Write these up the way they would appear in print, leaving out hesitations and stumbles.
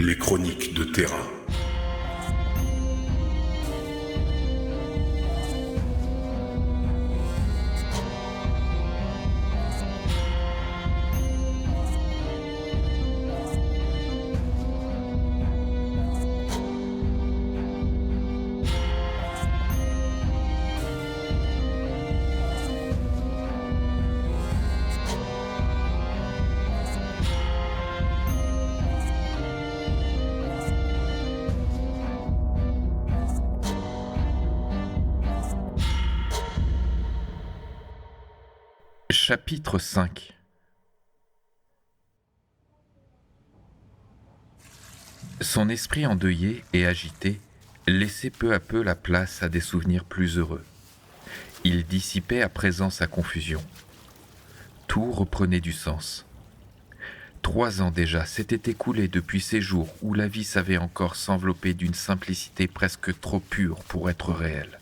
Les chroniques de Terra. Chapitre 5. Son esprit endeuillé et agité laissait peu à peu la place à des souvenirs plus heureux. Il dissipait à présent sa confusion. Tout reprenait du sens. 3 ans déjà s'étaient écoulés depuis ces jours où la vie savait encore s'envelopper d'une simplicité presque trop pure pour être réelle.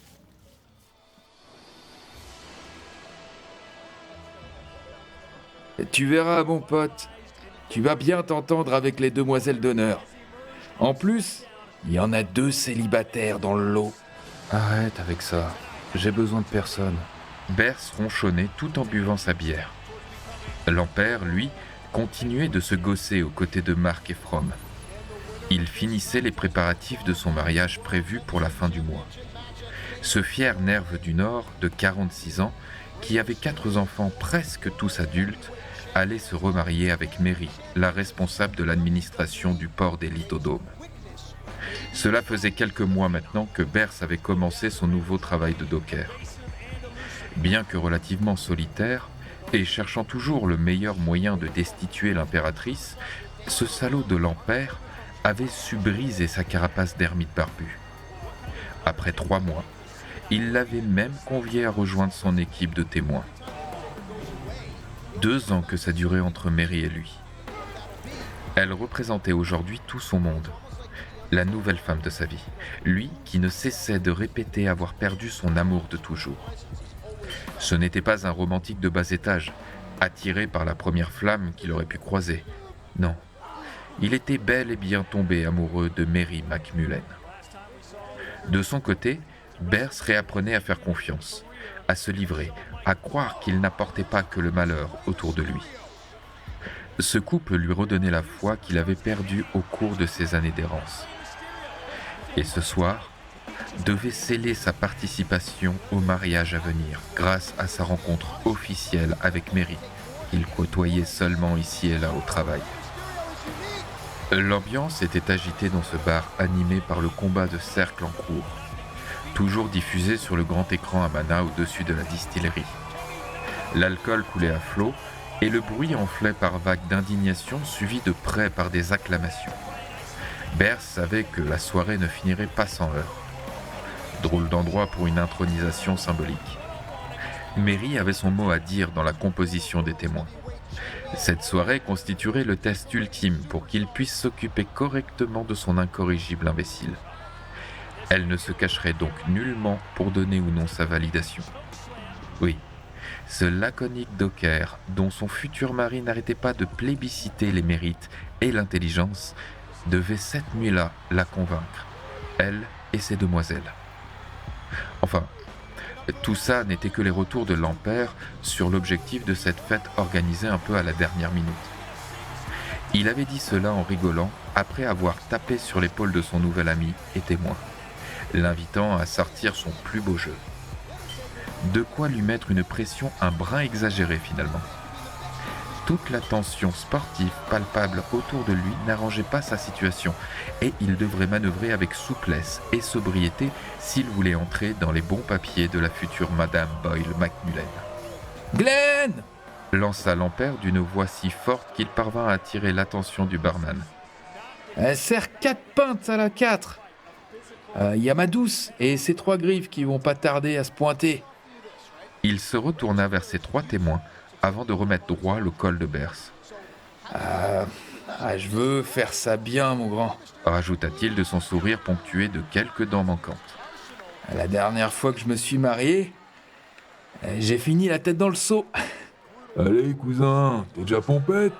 Tu verras, mon pote, tu vas bien t'entendre avec les demoiselles d'honneur. En plus, il y en a 2 célibataires dans le lot. Arrête avec ça, j'ai besoin de personne. Bers ronchonnait tout en buvant sa bière. Lampert, lui, continuait de se gausser aux côtés de Marc et From. Il finissait les préparatifs de son mariage prévu pour la fin du mois. Ce fier nerve du Nord, de 46 ans, qui avait 4 enfants presque tous adultes, allait se remarier avec Mary, la responsable de l'administration du port des Lithodomes. Cela faisait quelques mois maintenant que Bers avait commencé son nouveau travail de docker. Bien que relativement solitaire, et cherchant toujours le meilleur moyen de destituer l'impératrice, ce salaud de Lampert avait su briser sa carapace d'ermite barbu. Après 3 mois, il l'avait même convié à rejoindre son équipe de témoins. 2 ans que ça durait entre Mary et lui. Elle représentait aujourd'hui tout son monde, la nouvelle femme de sa vie, lui qui ne cessait de répéter avoir perdu son amour de toujours. Ce n'était pas un romantique de bas étage, attiré par la première flamme qu'il aurait pu croiser. Non, il était bel et bien tombé amoureux de Mary Macmullen. De son côté, Bers réapprenait à faire confiance, à se livrer, à croire qu'il n'apportait pas que le malheur autour de lui. Ce couple lui redonnait la foi qu'il avait perdue au cours de ses années d'errance. Et ce soir, devait sceller sa participation au mariage à venir grâce à sa rencontre officielle avec Mary, qu'il côtoyait seulement ici et là au travail. L'ambiance était agitée dans ce bar animé par le combat de cercle en cours, toujours diffusé sur le grand écran à Mana au-dessus de la distillerie. L'alcool coulait à flot et le bruit enflait par vagues d'indignation suivies de près par des acclamations. Bers savait que la soirée ne finirait pas sans heurts. Drôle d'endroit pour une intronisation symbolique. Mary avait son mot à dire dans la composition des témoins. Cette soirée constituerait le test ultime pour qu'il puisse s'occuper correctement de son incorrigible imbécile. Elle ne se cacherait donc nullement pour donner ou non sa validation. Oui, ce laconique docker, dont son futur mari n'arrêtait pas de plébisciter les mérites et l'intelligence, devait cette nuit-là la convaincre, elle et ses demoiselles. Enfin, tout ça n'était que les retours de Lampert sur l'objectif de cette fête organisée un peu à la dernière minute. Il avait dit cela en rigolant après avoir tapé sur l'épaule de son nouvel ami et témoin, l'invitant à sortir son plus beau jeu. De quoi lui mettre une pression un brin exagérée finalement. Toute la tension sportive palpable autour de lui n'arrangeait pas sa situation et il devrait manœuvrer avec souplesse et sobriété s'il voulait entrer dans les bons papiers de la future Madame Boyle Macmullen. « Glenn !» lança Lampert d'une voix si forte qu'il parvint à attirer l'attention du barman. « Elle sert 4 pintes à la 4. Y a ma douce et ses 3 griffes qui vont pas tarder à se pointer. » Il se retourna vers ses 3 témoins avant de remettre droit le col de Bers. Je veux faire ça bien, mon grand, rajouta-t-il de son sourire ponctué de quelques dents manquantes. La dernière fois que je me suis marié, j'ai fini la tête dans le seau. Allez, cousin, t'es déjà pompette.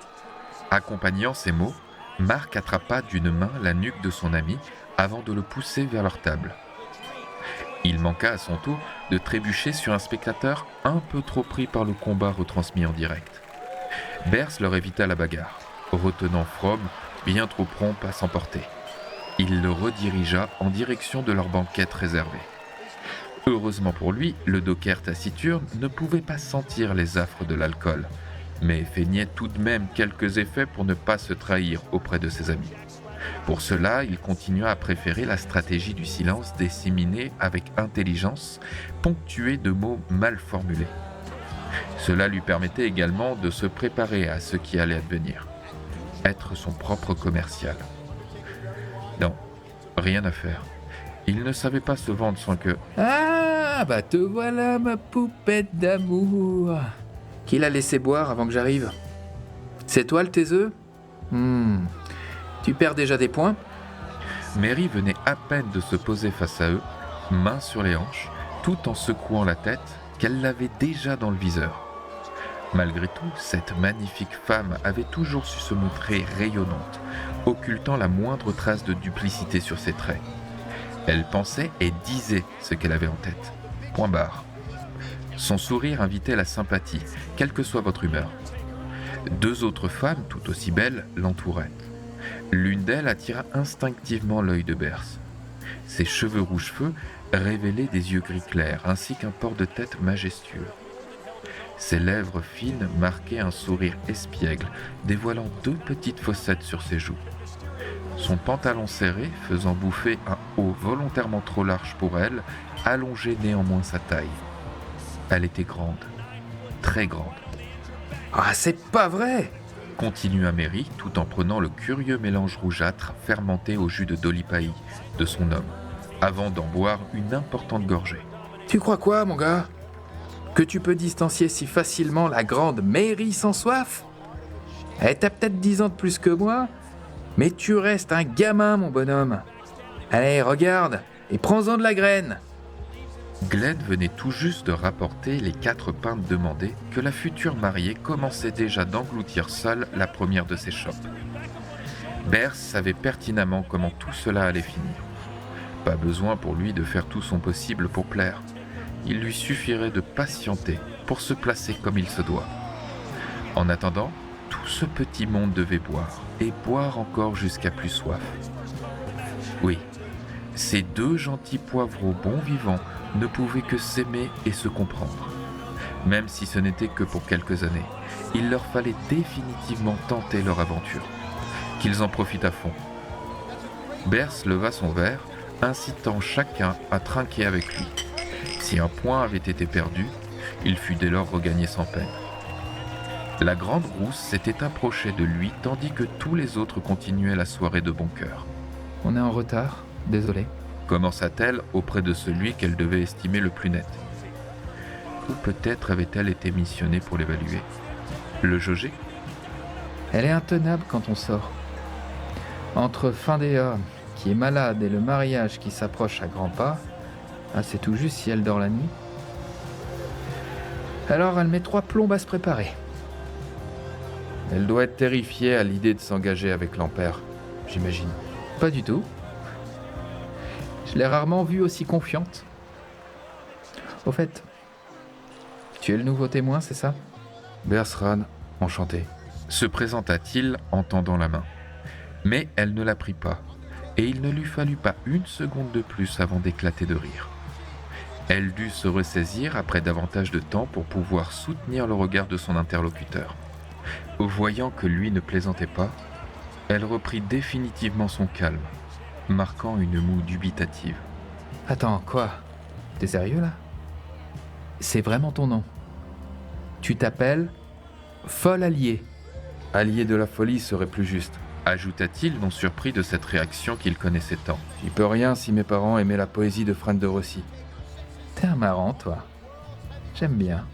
Accompagnant ces mots, Marc attrapa d'une main la nuque de son ami avant de le pousser vers leur table. Il manqua à son tour de trébucher sur un spectateur un peu trop pris par le combat retransmis en direct. Bers leur évita la bagarre, retenant Fromm bien trop prompt à s'emporter. Il le redirigea en direction de leur banquette réservée. Heureusement pour lui, le docker taciturne ne pouvait pas sentir les affres de l'alcool, mais feignait tout de même quelques effets pour ne pas se trahir auprès de ses amis. Pour cela, il continua à préférer la stratégie du silence disséminé avec intelligence, ponctuée de mots mal formulés. Cela lui permettait également de se préparer à ce qui allait advenir, être son propre commercial. Non, rien à faire. Il ne savait pas se vendre sans que... Ah, bah te voilà ma poupette d'amour. Qui l'a laissé boire avant que j'arrive? C'est toi le taiseux? Tu perds déjà des points? Mary venait à peine de se poser face à eux, main sur les hanches, tout en secouant la tête, qu'elle l'avait déjà dans le viseur. Malgré tout, cette magnifique femme avait toujours su se montrer rayonnante, occultant la moindre trace de duplicité sur ses traits. Elle pensait et disait ce qu'elle avait en tête. Point barre. Son sourire invitait la sympathie, quelle que soit votre humeur. 2 autres femmes, tout aussi belles, l'entouraient. L'une d'elles attira instinctivement l'œil de Bers. Ses cheveux rouge-feu révélaient des yeux gris clairs, ainsi qu'un port de tête majestueux. Ses lèvres fines marquaient un sourire espiègle, dévoilant 2 petites fossettes sur ses joues. Son pantalon serré, faisant bouffer un haut volontairement trop large pour elle, allongeait néanmoins sa taille. Elle était grande, très grande. « Ah, c'est pas vrai !» continua Mary, tout en prenant le curieux mélange rougeâtre fermenté au jus de dolipaï de son homme, avant d'en boire une importante gorgée. « Tu crois quoi, mon gars? Que tu peux distancier si facilement la grande Mary sans soif? Elle t'a peut-être 10 ans de plus que moi, mais tu restes un gamin, mon bonhomme. Allez, regarde, et prends-en de la graine. » Glenn venait tout juste de rapporter les 4 pintes demandées que la future mariée commençait déjà d'engloutir seule la première de ses chopes. Bers savait pertinemment comment tout cela allait finir. Pas besoin pour lui de faire tout son possible pour plaire. Il lui suffirait de patienter pour se placer comme il se doit. En attendant, tout ce petit monde devait boire, et boire encore jusqu'à plus soif. Oui, ces 2 gentils poivreaux bons vivants ne pouvaient que s'aimer et se comprendre. Même si ce n'était que pour quelques années, il leur fallait définitivement tenter leur aventure. Qu'ils en profitent à fond. Bers leva son verre, incitant chacun à trinquer avec lui. Si un point avait été perdu, il fut dès lors regagné sans peine. La grande rousse s'était approchée de lui tandis que tous les autres continuaient la soirée de bon cœur. « On est en retard, désolé. » commença-t-elle auprès de celui qu'elle devait estimer le plus net. Ou peut-être avait-elle été missionnée pour l'évaluer. Le jauger? Elle est intenable quand on sort. Entre Findéa, qui est malade, et le mariage qui s'approche à grands pas, c'est tout juste si elle dort la nuit. Alors elle met 3 plombes à se préparer. Elle doit être terrifiée à l'idée de s'engager avec l'Ampère, j'imagine. Pas du tout. Je l'ai rarement vue aussi confiante. Au fait, tu es le nouveau témoin, c'est ça? Bersran, enchanté. Se présenta-t-il en tendant la main. Mais elle ne la prit pas, et il ne lui fallut pas une seconde de plus avant d'éclater de rire. Elle dut se ressaisir après davantage de temps pour pouvoir soutenir le regard de son interlocuteur. Voyant que lui ne plaisantait pas, elle reprit définitivement son calme, marquant une moue dubitative. « Attends, quoi? T'es sérieux là? C'est vraiment ton nom. Tu t'appelles Folle Alliée. »« Allié de la folie serait plus juste. » ajouta-t-il, non surpris de cette réaction qu'il connaissait tant. « J'y peux rien si mes parents aimaient la poésie de Fran de Rossi. » T'es un marrant, toi. J'aime bien.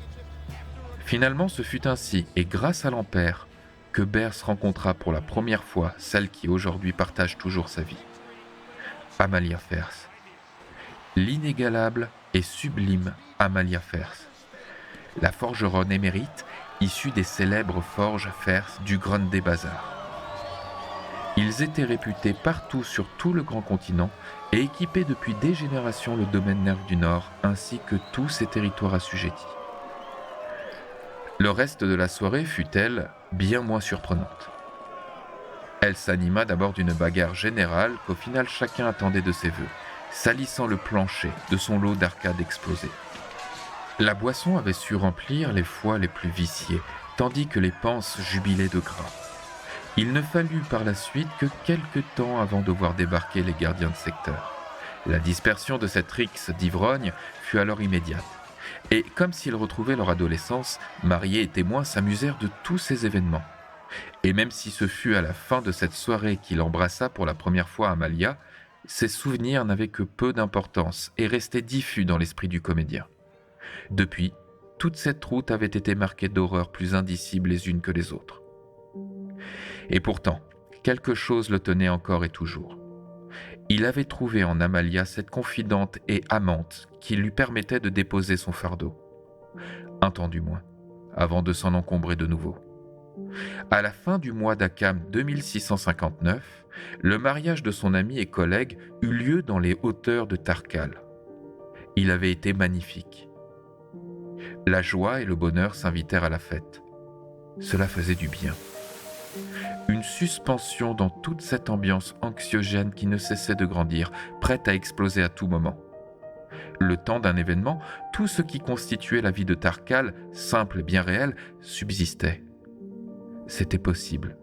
Finalement, ce fut ainsi, et grâce à l'Ampère, que Bers rencontra pour la première fois celle qui aujourd'hui partage toujours sa vie. Amalia Fers. L'inégalable et sublime Amalia Fers. La forgeronne émérite, issue des célèbres forges Fers du Grunde des Bazars. Ils étaient réputés partout sur tout le grand continent et équipaient depuis des générations le domaine nerf du Nord ainsi que tous ses territoires assujettis. Le reste de la soirée fut, elle, bien moins surprenante. Elle s'anima d'abord d'une bagarre générale qu'au final chacun attendait de ses vœux, salissant le plancher de son lot d'arcades explosées. La boisson avait su remplir les foies les plus viciés, tandis que les panses jubilaient de gras. Il ne fallut par la suite que quelques temps avant de voir débarquer les gardiens de secteur. La dispersion de cette rixe d'ivrogne fut alors immédiate. Et comme s'ils retrouvaient leur adolescence, mariés et témoins s'amusèrent de tous ces événements. Et même si ce fut à la fin de cette soirée qu'il embrassa pour la première fois Amalia, ces souvenirs n'avaient que peu d'importance et restaient diffus dans l'esprit du comédien. Depuis, toute cette route avait été marquée d'horreurs plus indicibles les unes que les autres. Et pourtant, quelque chose le tenait encore et toujours. Il avait trouvé en Amalia cette confidente et amante qui lui permettait de déposer son fardeau. Un temps du moins, avant de s'en encombrer de nouveau. À la fin du mois d'Akam 2659, le mariage de son ami et collègue eut lieu dans les hauteurs de Tarkal. Il avait été magnifique. La joie et le bonheur s'invitèrent à la fête. Cela faisait du bien. Une suspension dans toute cette ambiance anxiogène qui ne cessait de grandir, prête à exploser à tout moment. Le temps d'un événement, tout ce qui constituait la vie de Tarkal, simple et bien réel, subsistait. C'était possible.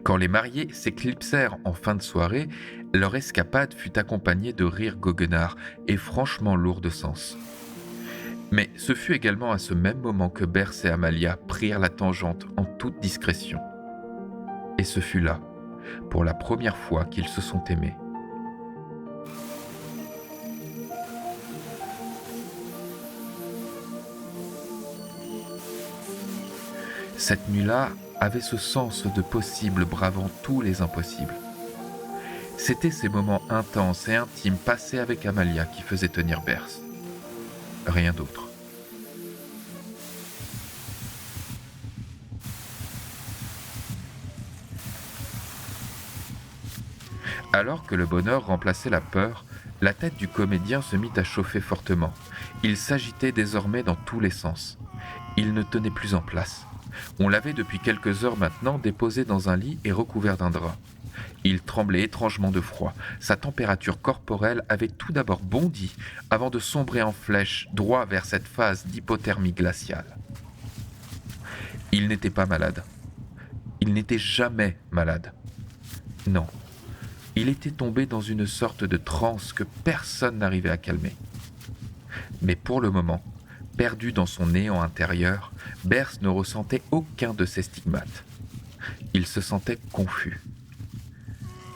Quand les mariés s'éclipsèrent en fin de soirée, leur escapade fut accompagnée de rires goguenards et franchement lourds de sens. Mais ce fut également à ce même moment que Bers et Amalia prirent la tangente en toute discrétion. Et ce fut là, pour la première fois, qu'ils se sont aimés. Cette nuit-là avait ce sens de possible bravant tous les impossibles. C'étaient ces moments intenses et intimes passés avec Amalia qui faisaient tenir Bers. Rien d'autre. Alors que le bonheur remplaçait la peur, la tête du comédien se mit à chauffer fortement. Il s'agitait désormais dans tous les sens. Il ne tenait plus en place. On l'avait depuis quelques heures maintenant déposé dans un lit et recouvert d'un drap. Il tremblait étrangement de froid. Sa température corporelle avait tout d'abord bondi avant de sombrer en flèche droit vers cette phase d'hypothermie glaciale. Il n'était pas malade. Il n'était jamais malade. Non. Il était tombé dans une sorte de transe que personne n'arrivait à calmer. Mais pour le moment, perdu dans son néant intérieur, Bers ne ressentait aucun de ces stigmates. Il se sentait confus.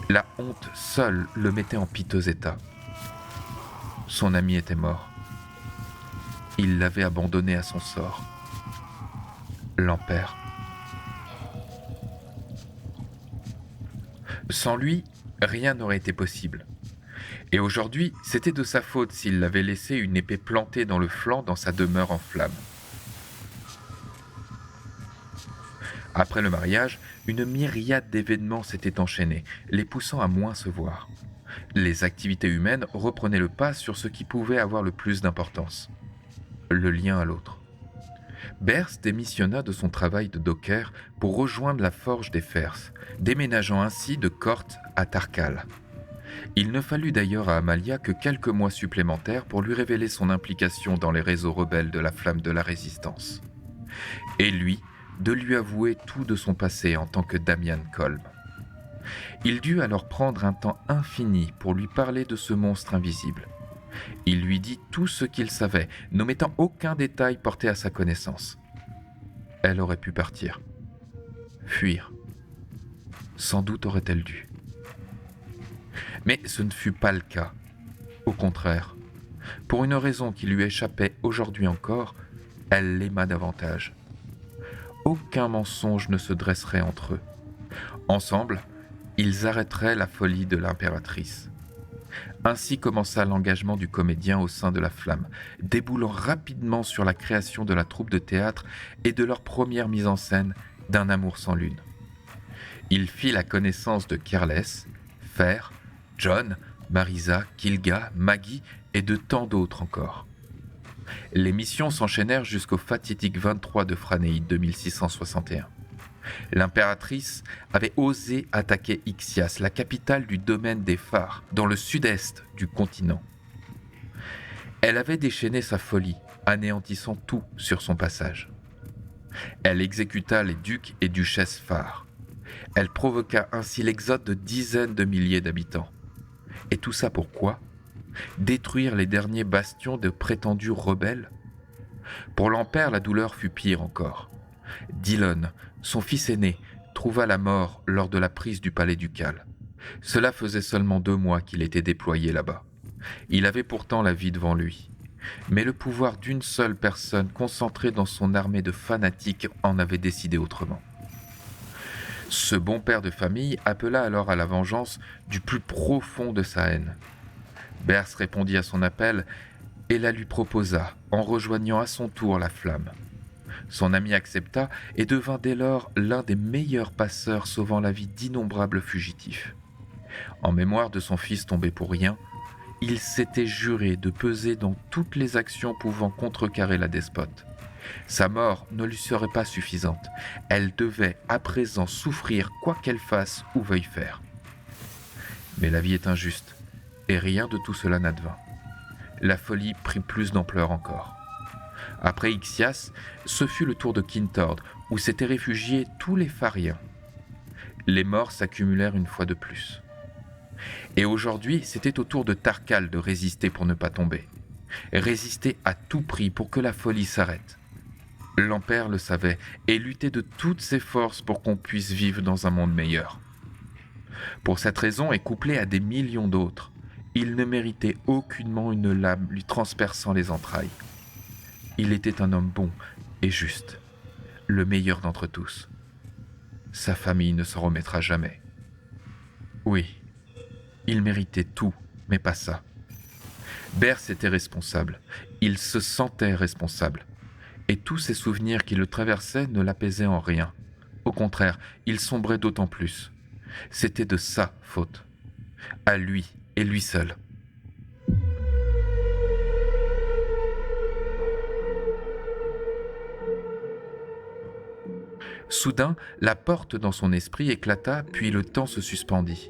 La honte seule le mettait en piteux état. Son ami était mort. Il l'avait abandonné à son sort. L'ampère. Sans lui, rien n'aurait été possible. Et aujourd'hui, c'était de sa faute s'il l'avait laissé une épée plantée dans le flanc dans sa demeure en flammes. Après le mariage, une myriade d'événements s'étaient enchaînés, les poussant à moins se voir. Les activités humaines reprenaient le pas sur ce qui pouvait avoir le plus d'importance. Le lien à l'autre. Bers démissionna de son travail de docker pour rejoindre la forge des Fers, déménageant ainsi de Corte à Tarkal. Il ne fallut d'ailleurs à Amalia que quelques mois supplémentaires pour lui révéler son implication dans les réseaux rebelles de la Flamme de la Résistance. Et lui, de lui avouer tout de son passé en tant que Damian Kolb. Il dut alors prendre un temps infini pour lui parler de ce monstre invisible. Il lui dit tout ce qu'il savait, n'omettant aucun détail porté à sa connaissance. Elle aurait pu partir. Fuir. Sans doute aurait-elle dû. Mais ce ne fut pas le cas. Au contraire, pour une raison qui lui échappait aujourd'hui encore, elle l'aima davantage. Aucun mensonge ne se dresserait entre eux. Ensemble, ils arrêteraient la folie de l'impératrice. Ainsi commença l'engagement du comédien au sein de la Flamme, déboulant rapidement sur la création de la troupe de théâtre et de leur première mise en scène d'Un amour sans lune. Il fit la connaissance de Careless, Fer, John, Marisa, Kilga, Maggie et de tant d'autres encore. Les missions s'enchaînèrent jusqu'au fatidique 23 de Franéide 2661. L'impératrice avait osé attaquer Ixias, la capitale du domaine des phares, dans le sud-est du continent. Elle avait déchaîné sa folie, anéantissant tout sur son passage. Elle exécuta les ducs et duchesses phares. Elle provoqua ainsi l'exode de dizaines de milliers d'habitants. Et tout ça pourquoi ? Détruire les derniers bastions de prétendus rebelles ? Pour l'Empire, la douleur fut pire encore. Dillon, son fils aîné, trouva la mort lors de la prise du palais ducal. Cela faisait seulement 2 mois qu'il était déployé là-bas. Il avait pourtant la vie devant lui. Mais le pouvoir d'une seule personne concentré dans son armée de fanatiques en avait décidé autrement. Ce bon père de famille appela alors à la vengeance du plus profond de sa haine. Bers répondit à son appel et la lui proposa, en rejoignant à son tour la flamme. Son ami accepta et devint dès lors l'un des meilleurs passeurs sauvant la vie d'innombrables fugitifs. En mémoire de son fils tombé pour rien, il s'était juré de peser dans toutes les actions pouvant contrecarrer la despote. Sa mort ne lui serait pas suffisante. Elle devait à présent souffrir quoi qu'elle fasse ou veuille faire. Mais la vie est injuste, et rien de tout cela n'advint. La folie prit plus d'ampleur encore. Après Ixias, ce fut le tour de Kintord, où s'étaient réfugiés tous les Phariens. Les morts s'accumulèrent une fois de plus. Et aujourd'hui, c'était au tour de Tarkal de résister pour ne pas tomber. Résister à tout prix pour que la folie s'arrête. L'Empire le savait et luttait de toutes ses forces pour qu'on puisse vivre dans un monde meilleur. Pour cette raison, et couplé à des millions d'autres, il ne méritait aucunement une lame lui transperçant les entrailles. Il était un homme bon et juste, le meilleur d'entre tous. Sa famille ne s'en remettra jamais. Oui, il méritait tout, mais pas ça. Bers était responsable, il se sentait responsable, et tous ces souvenirs qui le traversaient ne l'apaisaient en rien. Au contraire, il sombrait d'autant plus. C'était de sa faute, à lui et lui seul. Soudain, la porte dans son esprit éclata, puis le temps se suspendit.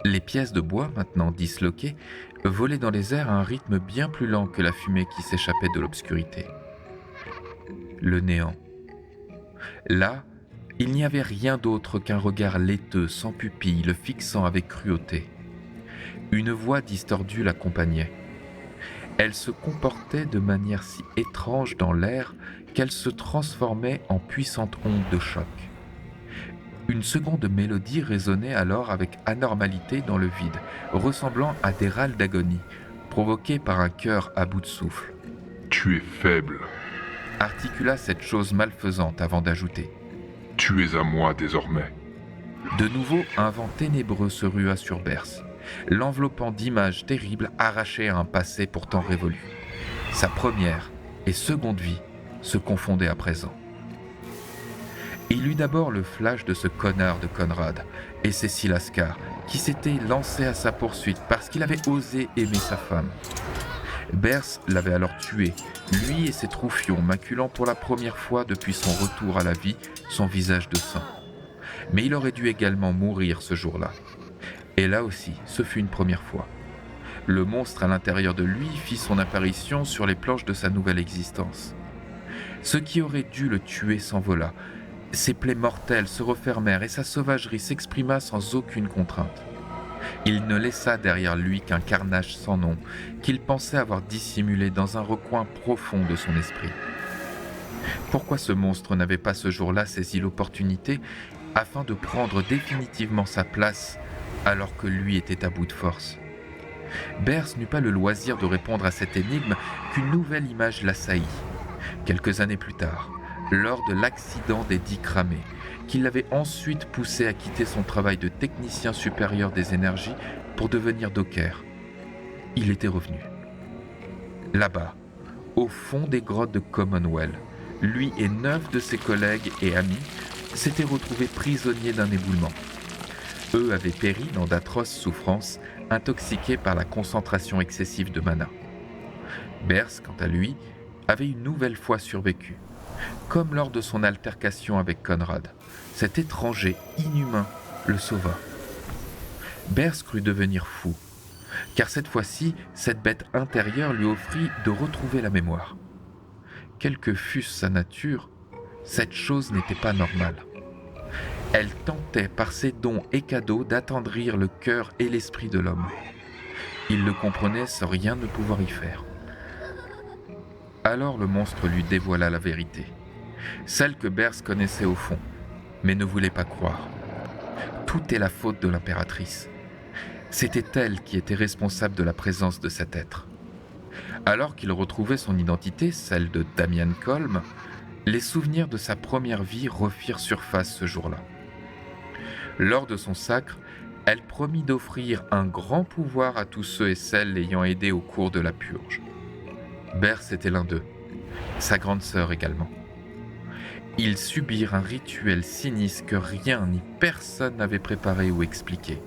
Les pièces de bois, maintenant disloquées, volaient dans les airs à un rythme bien plus lent que la fumée qui s'échappait de l'obscurité. Le néant. Là, il n'y avait rien d'autre qu'un regard laiteux, sans pupille, le fixant avec cruauté. Une voix distordue l'accompagnait. Elle se comportait de manière si étrange dans l'air qu'elle se transformait en puissante onde de choc. Une seconde mélodie résonnait alors avec anormalité dans le vide, ressemblant à des râles d'agonie, provoqués par un cœur à bout de souffle. « Tu es faible. » articula cette chose malfaisante avant d'ajouter. « Tu es à moi désormais. » De nouveau, un vent ténébreux se rua sur Bers, l'enveloppant d'images terribles arrachées à un passé pourtant révolu. Sa première et seconde vie se confondaient à présent. Il eut d'abord le flash de ce connard de Conrad et Cécile Ascar qui s'était lancé à sa poursuite parce qu'il avait osé aimer sa femme. Bers l'avait alors tué, lui et ses troufions, maculant pour la première fois depuis son retour à la vie son visage de sang. Mais il aurait dû également mourir ce jour-là. Et là aussi, ce fut une première fois. Le monstre à l'intérieur de lui fit son apparition sur les planches de sa nouvelle existence. Ce qui aurait dû le tuer s'envola. Ses plaies mortelles se refermèrent et sa sauvagerie s'exprima sans aucune contrainte. Il ne laissa derrière lui qu'un carnage sans nom qu'il pensait avoir dissimulé dans un recoin profond de son esprit. Pourquoi ce monstre n'avait pas ce jour-là saisi l'opportunité afin de prendre définitivement sa place alors que lui était à bout de force ? Bers n'eut pas le loisir de répondre à cette énigme qu'une nouvelle image l'assaillit. Quelques années plus tard, lors de l'accident des 10 cramés, qui l'avait ensuite poussé à quitter son travail de technicien supérieur des énergies pour devenir docker. Il était revenu. Là-bas, au fond des grottes de Commonwealth, lui et 9 de ses collègues et amis s'étaient retrouvés prisonniers d'un éboulement. Eux avaient péri dans d'atroces souffrances, intoxiqués par la concentration excessive de mana. Bers, quant à lui, avait une nouvelle fois survécu, comme lors de son altercation avec Conrad. Cet étranger inhumain le sauva. Bers crut devenir fou, car cette fois-ci, cette bête intérieure lui offrit de retrouver la mémoire. Quelle que fût sa nature, cette chose n'était pas normale. Elle tentait par ses dons et cadeaux d'attendrir le cœur et l'esprit de l'homme. Il le comprenait sans rien ne pouvoir y faire. Alors le monstre lui dévoila la vérité, celle que Bers connaissait au fond, mais ne voulait pas croire. Tout est la faute de l'impératrice. C'était elle qui était responsable de la présence de cet être. Alors qu'il retrouvait son identité, celle de Damian Colm, les souvenirs de sa première vie refirent surface ce jour-là. Lors de son sacre, elle promit d'offrir un grand pouvoir à tous ceux et celles l'ayant aidé au cours de la purge. Bers était l'un d'eux, sa grande sœur également. Ils subirent un rituel sinistre que rien ni personne n'avait préparé ou expliqué.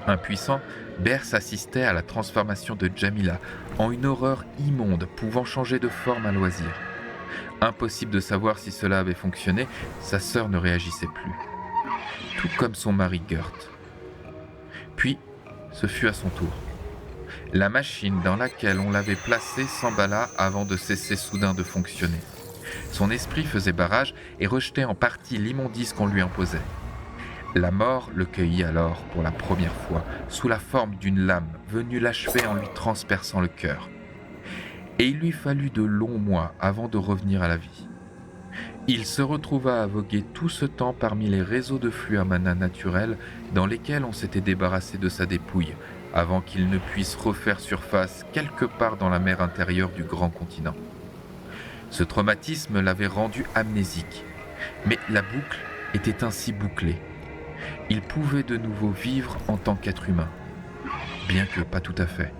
Impuissant, Bers assistait à la transformation de Jamila en une horreur immonde pouvant changer de forme à loisir. Impossible de savoir si cela avait fonctionné, sa sœur ne réagissait plus. Tout comme son mari Gert. Puis, ce fut à son tour. La machine dans laquelle on l'avait placée s'emballa avant de cesser soudain de fonctionner. Son esprit faisait barrage et rejetait en partie l'immondice qu'on lui imposait. La mort le cueillit alors pour la première fois, sous la forme d'une lame venue l'achever en lui transperçant le cœur. Et il lui fallut de longs mois avant de revenir à la vie. Il se retrouva à voguer tout ce temps parmi les réseaux de flux à mana naturel dans lesquels on s'était débarrassé de sa dépouille, avant qu'il ne puisse refaire surface quelque part dans la mer intérieure du grand continent. Ce traumatisme l'avait rendu amnésique, mais la boucle était ainsi bouclée. Il pouvait de nouveau vivre en tant qu'être humain, bien que pas tout à fait.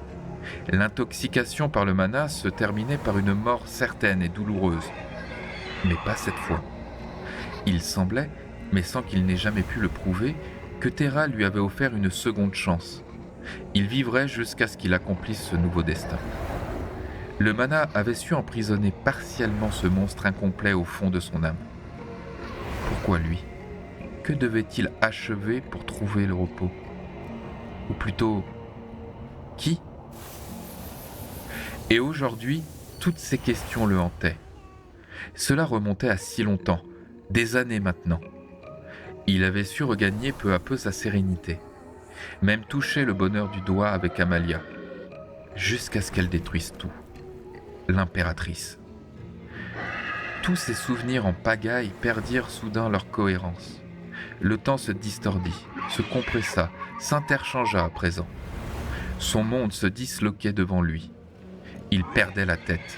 L'intoxication par le mana se terminait par une mort certaine et douloureuse, mais pas cette fois. Il semblait, mais sans qu'il n'ait jamais pu le prouver, que Terra lui avait offert une seconde chance. Il vivrait jusqu'à ce qu'il accomplisse ce nouveau destin. Le mana avait su emprisonner partiellement ce monstre incomplet au fond de son âme. Pourquoi lui ? Que devait-il achever pour trouver le repos ? Ou plutôt, qui ? Et aujourd'hui, toutes ces questions le hantaient. Cela remontait à si longtemps, des années maintenant. Il avait su regagner peu à peu sa sérénité, même toucher le bonheur du doigt avec Amalia, jusqu'à ce qu'elle détruise tout. L'impératrice. Tous ces souvenirs en pagaille perdirent soudain leur cohérence. Le temps se distordit, se compressa, s'interchangea à présent. Son monde se disloquait devant lui. Il perdait la tête.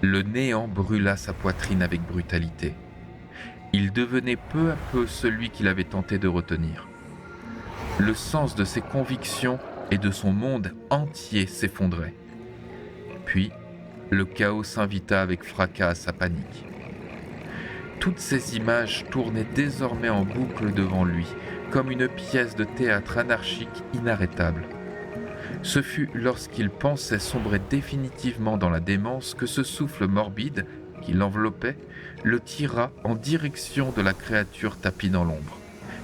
Le néant brûla sa poitrine avec brutalité. Il devenait peu à peu celui qu'il avait tenté de retenir. Le sens de ses convictions et de son monde entier s'effondrait. Puis, le chaos s'invita avec fracas à sa panique. Toutes ces images tournaient désormais en boucle devant lui, comme une pièce de théâtre anarchique inarrêtable. Ce fut lorsqu'il pensait sombrer définitivement dans la démence que ce souffle morbide, qui l'enveloppait, le tira en direction de la créature tapie dans l'ombre,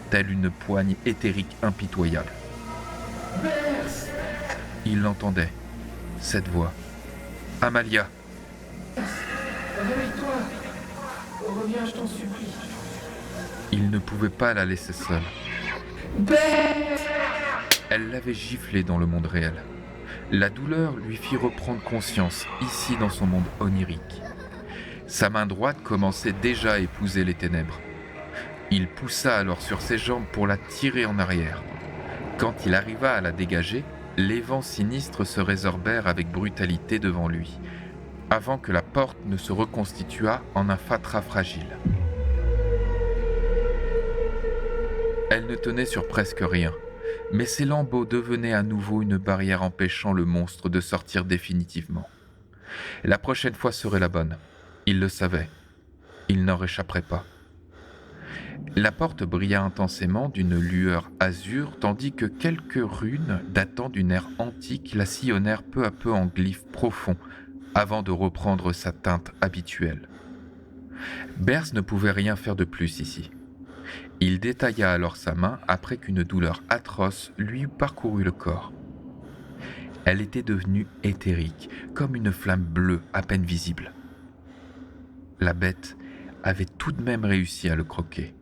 telle une poigne éthérique impitoyable. Bers ! Il l'entendait, cette voix. Amalia. Réveille-toi! Reviens, je t'en supplie. Il ne pouvait pas la laisser seule. Bers ! Elle l'avait giflé dans le monde réel. La douleur lui fit reprendre conscience, ici dans son monde onirique. Sa main droite commençait déjà à épouser les ténèbres. Il poussa alors sur ses jambes pour la tirer en arrière. Quand il arriva à la dégager, les vents sinistres se résorbèrent avec brutalité devant lui, avant que la porte ne se reconstituât en un fatras fragile. Elle ne tenait sur presque rien, mais ses lambeaux devenaient à nouveau une barrière empêchant le monstre de sortir définitivement. La prochaine fois serait la bonne. Il le savait. Il n'en réchapperait pas. La porte brilla intensément d'une lueur azur, tandis que quelques runes datant d'une ère antique la sillonnèrent peu à peu en glyphes profonds, avant de reprendre sa teinte habituelle. Bers ne pouvait rien faire de plus ici. Il détailla alors sa main après qu'une douleur atroce lui eut parcouru le corps. Elle était devenue éthérique, comme une flamme bleue à peine visible. La bête avait tout de même réussi à le croquer.